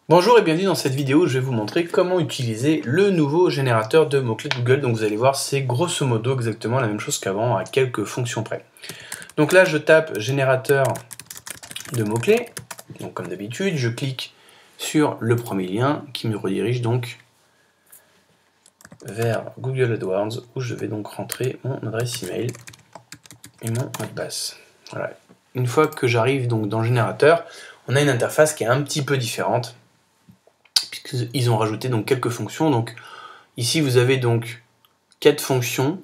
Bonjour et bienvenue dans cette vidéo où je vais vous montrer comment utiliser le nouveau générateur de mots-clés de Google. Donc vous allez voir, c'est grosso modo exactement la même chose qu'avant, à quelques fonctions près. Donc là, je tape générateur de mots-clés. Donc comme d'habitude, je clique sur le premier lien qui me redirige donc vers Google AdWords où je vais donc rentrer mon adresse email et mon mot de passe. Voilà. Une fois que j'arrive donc dans le générateur, on a une interface qui est un petit peu différente. Ils ont rajouté donc quelques fonctions. Donc ici vous avez donc 4 fonctions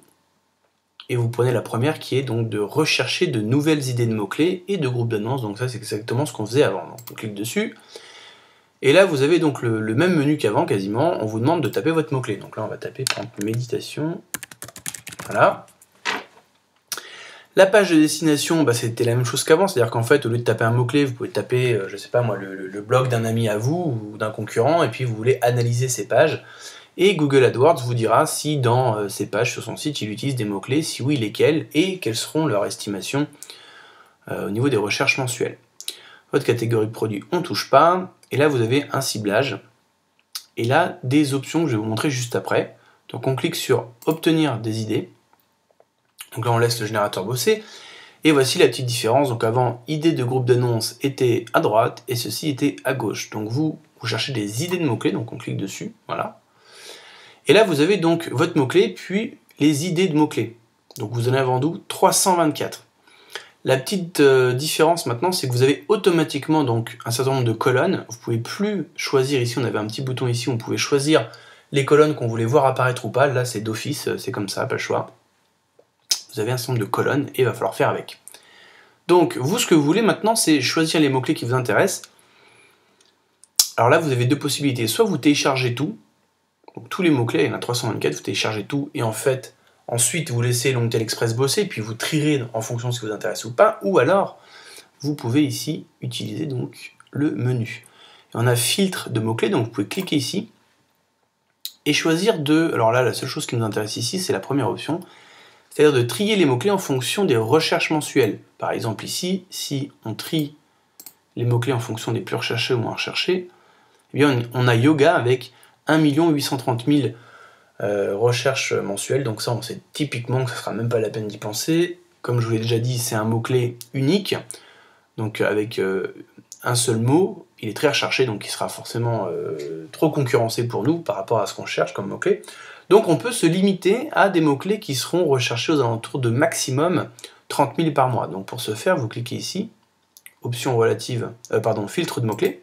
et vous prenez la première qui est donc de rechercher de nouvelles idées de mots-clés et de groupes d'annonces. Donc ça c'est exactement ce qu'on faisait avant. Donc on clique dessus et là vous avez donc le même menu qu'avant quasiment. On vous demande de taper votre mot-clé. Donc là on va taper par exemple méditation. Voilà. La page de destination, c'était la même chose qu'avant, c'est-à-dire qu'en fait, au lieu de taper un mot-clé, vous pouvez taper, je sais pas moi, le blog d'un ami à vous ou d'un concurrent, et puis vous voulez analyser ces pages. Et Google AdWords vous dira si dans ces pages sur son site, il utilise des mots-clés, si oui, lesquels, et quelles seront leurs estimations au niveau des recherches mensuelles. Votre catégorie de produits, on ne touche pas, et là, vous avez un ciblage, et là, des options que je vais vous montrer juste après. Donc on clique sur « Obtenir des idées ». Donc là, on laisse le générateur bosser. Et voici la petite différence. Donc avant, idée de groupe d'annonces était à droite et ceci était à gauche. Donc vous cherchez des idées de mots-clés, donc on clique dessus, voilà. Et là, vous avez donc votre mot-clé, puis les idées de mots-clés. Donc vous en avez vendu 324. La petite différence maintenant, c'est que vous avez automatiquement donc un certain nombre de colonnes. Vous ne pouvez plus choisir ici, on avait un petit bouton ici, on pouvait choisir les colonnes qu'on voulait voir apparaître ou pas. Là, c'est d'office, c'est comme ça, pas le choix. Vous avez un certain nombre de colonnes et il va falloir faire avec. Donc, vous, ce que vous voulez maintenant, c'est choisir les mots-clés qui vous intéressent. Alors là, vous avez deux possibilités. Soit vous téléchargez tout, donc tous les mots-clés, il y en a 324, vous téléchargez tout, et en fait, ensuite, vous laissez Longtail Express bosser, puis vous trierez en fonction de ce qui vous intéresse ou pas, ou alors, vous pouvez ici utiliser donc le menu. Et on a filtre de mots-clés, donc vous pouvez cliquer ici, et choisir de... Alors là, la seule chose qui nous intéresse ici, c'est la première option, c'est-à-dire de trier les mots-clés en fonction des recherches mensuelles. Par exemple ici, si on trie les mots-clés en fonction des plus recherchés ou moins recherchés, eh bien on a yoga avec 1 830 000 recherches mensuelles, donc ça on sait typiquement que ce ne sera même pas la peine d'y penser. Comme je vous l'ai déjà dit, c'est un mot-clé unique, donc avec un seul mot, il est très recherché, donc il sera forcément trop concurrencé pour nous par rapport à ce qu'on cherche comme mot-clé. Donc on peut se limiter à des mots-clés qui seront recherchés aux alentours de maximum 30 000 par mois. Donc pour ce faire, vous cliquez ici, option relative, filtre de mots-clés,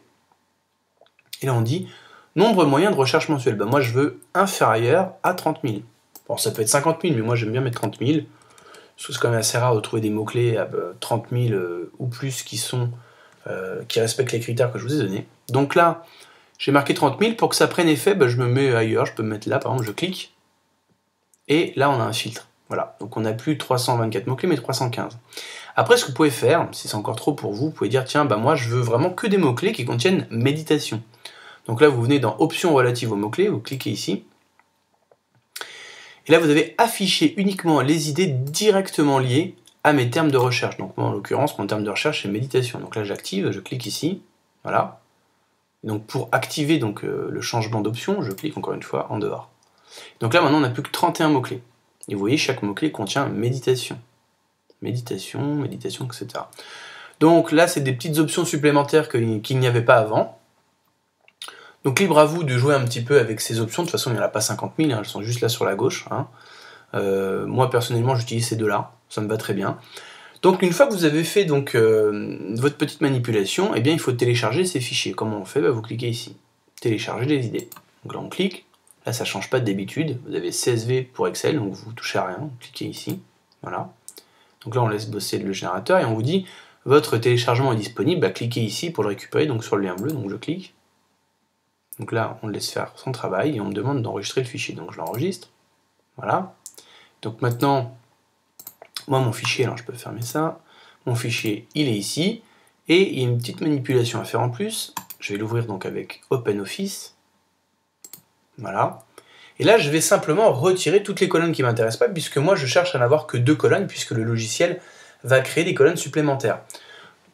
et là on dit nombre moyen de recherche mensuelle. Moi je veux inférieur à 30 000. Bon, ça peut être 50 000, mais moi j'aime bien mettre 30 000, parce que c'est quand même assez rare de trouver des mots-clés à 30 000 ou plus qui respectent les critères que je vous ai donnés. Donc là, j'ai marqué 30 000, pour que ça prenne effet, je me mets ailleurs, je peux me mettre là, par exemple, je clique, et là on a un filtre. Voilà, donc on n'a plus 324 mots-clés, mais 315. Après, ce que vous pouvez faire, si c'est encore trop pour vous, vous pouvez dire, tiens, moi je veux vraiment que des mots-clés qui contiennent méditation. Donc là, vous venez dans options relatives aux mots-clés, vous cliquez ici, et là vous avez affiché uniquement les idées directement liées à mes termes de recherche. Donc moi, en l'occurrence, mon terme de recherche, c'est méditation. Donc là, j'active, je clique ici, voilà. Donc pour activer le changement d'option, je clique encore une fois en dehors. Donc là maintenant on n'a plus que 31 mots-clés. Et vous voyez, chaque mot-clé contient méditation. Méditation, méditation, etc. Donc là c'est des petites options supplémentaires qu'il n'y avait pas avant. Donc libre à vous de jouer un petit peu avec ces options. De toute façon il n'y en a pas 50 000, elles sont juste là sur la gauche. Moi personnellement j'utilise ces deux-là, ça me va très bien. Donc une fois que vous avez fait votre petite manipulation, il faut télécharger ces fichiers. Comment on fait? Vous cliquez ici, télécharger les idées. Donc là on clique, là ça ne change pas d'habitude, vous avez CSV pour Excel, donc vous ne touchez à rien, vous cliquez ici, voilà. Donc là on laisse bosser le générateur et on vous dit votre téléchargement est disponible, cliquez ici pour le récupérer, donc sur le lien bleu, donc je clique. Donc là on le laisse faire son travail et on me demande d'enregistrer le fichier, donc je l'enregistre, voilà. Donc maintenant, moi, mon fichier, alors je peux fermer ça, mon fichier, il est ici, et il y a une petite manipulation à faire en plus, je vais l'ouvrir donc avec OpenOffice, voilà, et là je vais simplement retirer toutes les colonnes qui ne m'intéressent pas, puisque moi je cherche à n'avoir que 2 colonnes, puisque le logiciel va créer des colonnes supplémentaires.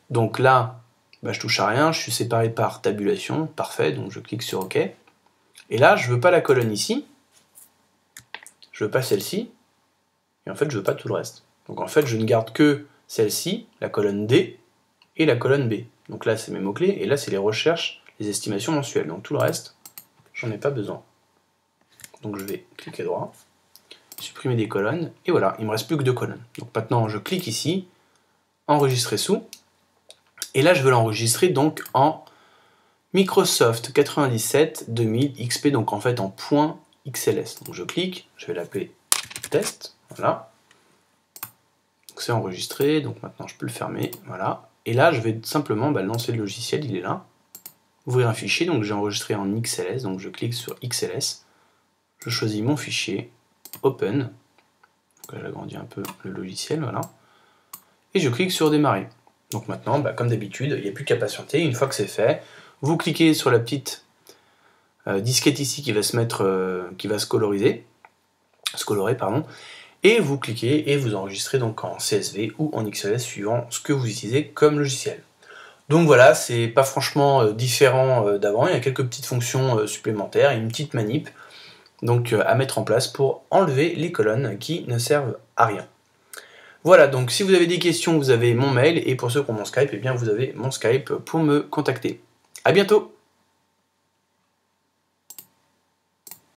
Donc là, bah, je touche à rien, je suis séparé par tabulation, parfait, donc je clique sur OK. Et là, je veux pas la colonne ici, je veux pas celle-ci, et en fait, je veux pas tout le reste. Donc en fait, je ne garde que celle-ci, la colonne D, et la colonne B. Donc là, c'est mes mots-clés, et là, c'est les recherches, les estimations mensuelles. Donc tout le reste, j'en ai pas besoin. Donc je vais cliquer droit, supprimer des colonnes, et voilà, il me reste plus que 2 colonnes. Donc maintenant, je clique ici, enregistrer sous, et là, je veux l'enregistrer donc en Microsoft 97 2000 XP, donc en fait en .xls. Donc je clique, je vais l'appeler test, voilà. C'est enregistré, donc maintenant je peux le fermer, voilà. Et là, je vais simplement lancer le logiciel, il est là. Ouvrir un fichier, donc j'ai enregistré en XLS, donc je clique sur XLS. Je choisis mon fichier, Open. Donc là, j'agrandis un peu le logiciel, voilà. Et je clique sur Démarrer. Donc maintenant, comme d'habitude, il n'y a plus qu'à patienter. Une fois que c'est fait, vous cliquez sur la petite disquette ici qui va se mettre, qui va se colorer, pardon. Et vous cliquez et vous enregistrez donc en CSV ou en XLS suivant ce que vous utilisez comme logiciel. Donc voilà, c'est pas franchement différent d'avant, il y a quelques petites fonctions supplémentaires et une petite manip donc, à mettre en place pour enlever les colonnes qui ne servent à rien. Voilà, donc si vous avez des questions, vous avez mon mail, et pour ceux qui ont mon Skype, eh bien vous avez mon Skype pour me contacter. A bientôt!